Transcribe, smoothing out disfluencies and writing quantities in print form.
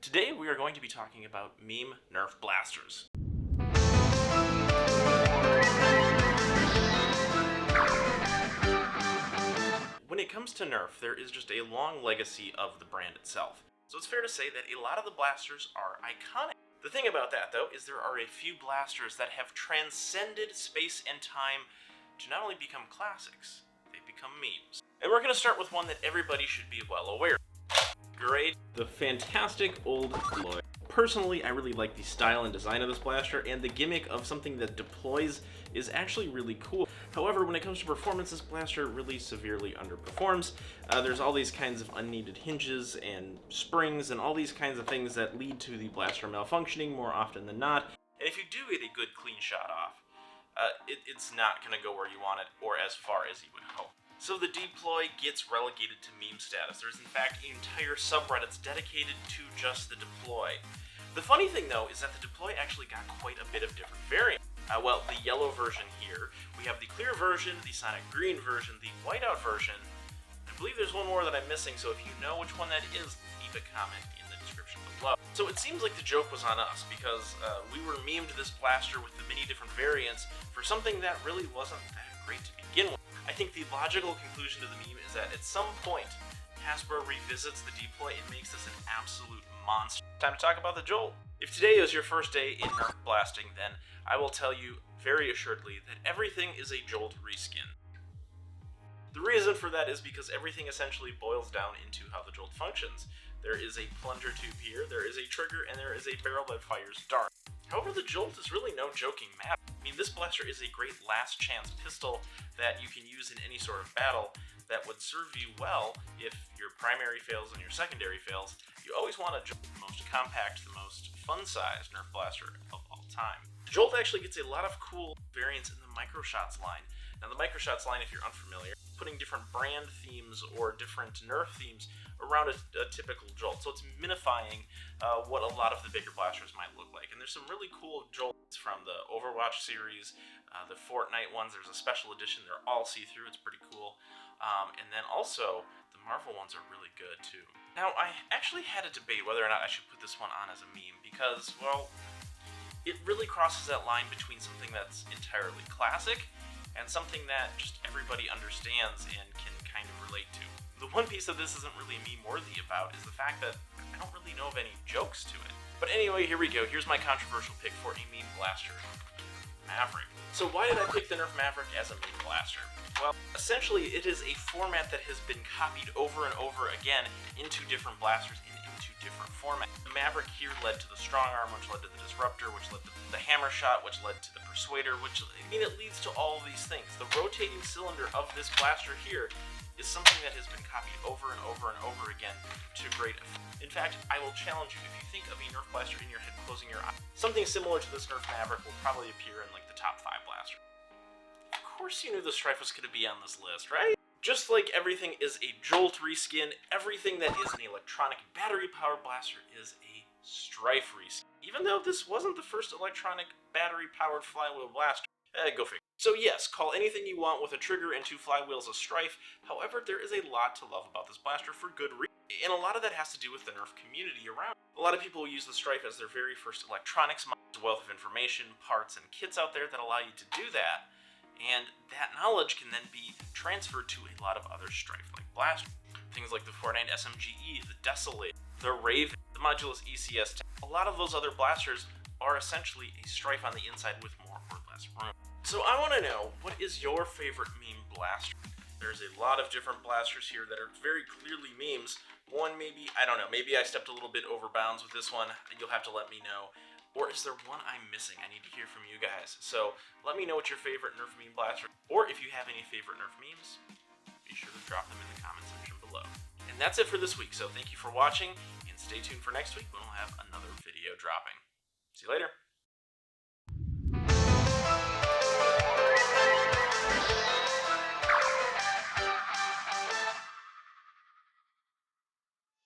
Today we are going to be talking about meme Nerf blasters. When it comes to Nerf, there is just a long legacy of the brand itself. So it's fair to say that a lot of the blasters are iconic. The thing about that, though, is there are a few blasters that have transcended space and time to not only become classics, they become memes. And we're going to start with one that everybody should be well aware of. Great, the fantastic old Deploy. Personally, I really like the style and design of this blaster, and the gimmick of something that deploys is actually really cool. However, when it comes to performance, this blaster really severely underperforms. There's all these kinds of unneeded hinges and springs and all these kinds of things that lead to the blaster malfunctioning more often than not. And if you do get a good clean shot off, it's not going to go where you want it or as far as you would hope. So the Deploy gets relegated to meme status. There's in fact entire subreddits dedicated to just the Deploy. The funny thing though is that the Deploy actually got quite a bit of different variants. Well, the yellow version here, we have the clear version, the sonic green version, the whiteout version. I believe there's one more that I'm missing, so if you know which one that is, leave a comment in the description below. So it seems like the joke was on us, because we were memed this blaster with the many different variants for something that really wasn't that great to begin with. I think the logical conclusion to the meme is that at some point, Hasbro revisits the Deploy and makes this an absolute monster. Time to talk about the Jolt. If today is your first day in Nerf blasting, then I will tell you very assuredly that everything is a Jolt reskin. The reason for that is because everything essentially boils down into how the Jolt functions. There is a plunger tube here, there is a trigger, and there is a barrel that fires darts. However, the Jolt is really no joking matter. I mean, this blaster is a great last chance pistol that you can use in any sort of battle that would serve you well if your primary fails and your secondary fails. You always want a Jolt, the most compact, the most fun-sized Nerf blaster of all time. The Jolt actually gets a lot of cool variants in the Microshots line. Now the Microshots line, if you're unfamiliar, putting different brand themes or different Nerf themes around a typical Jolt. So it's minifying what a lot of the bigger blasters might look like. And there's some really cool Jolts from the Overwatch series, the Fortnite ones. There's a special edition. They're all see-through. It's pretty cool. And then also, the Marvel ones are really good too. Now, I actually had a debate whether or not I should put this one on as a meme because, well, it really crosses that line between something that's entirely classic and something that just everybody understands and can kind of relate to. The one piece that this isn't really meme-worthy about is the fact that I don't really know of any jokes to it. But anyway, here we go. Here's my controversial pick for a meme blaster. Maverick. So why did I pick the Nerf Maverick as a meme blaster? Well, essentially it is a format that has been copied over and over again into different blasters and into different formats. The Maverick here led to the Strong Arm, which led to the Disruptor, which led to the Hammer Shot, which led to the Persuader, which, I mean, it leads to all of these things. The rotating cylinder of this blaster here is something that has been copied over and over and over again to great effect. In fact, I will challenge you, if you think of a Nerf blaster in your head closing your eyes, something similar to this Nerf Maverick will probably appear in like the top 5 blasters. Of course you knew the Stryfe was going to be on this list, right? Just like everything is a Jolt reskin, everything that is an electronic battery-powered blaster is a Stryfe reskin. Even though this wasn't the first electronic battery-powered flywheel blaster. Go figure. So yes, call anything you want with a trigger and 2 flywheels a Stryfe. However, there is a lot to love about this blaster for good reason. And a lot of that has to do with the Nerf community around. A lot of people use the Stryfe as their very first electronics mod. There's a wealth of information, parts, and kits out there that allow you to do that. And that knowledge can then be transferred to a lot of other Stryfe-like blasters. Things like the Fortnite SMGE, the Desolate, the Raven, the Modulus ECS. A lot of those other blasters are essentially a Stryfe on the inside with more or less room. So I want to know, what is your favorite meme blaster? There's a lot of different blasters here that are very clearly memes. One maybe, I don't know, maybe I stepped a little bit over bounds with this one. You'll have to let me know. Or is there one I'm missing? I need to hear from you guys. So let me know what your favorite Nerf meme blaster, or if you have any favorite Nerf memes, be sure to drop them in the comment section below. And that's it for this week, so thank you for watching, and stay tuned for next week when we'll have another video dropping. See you later.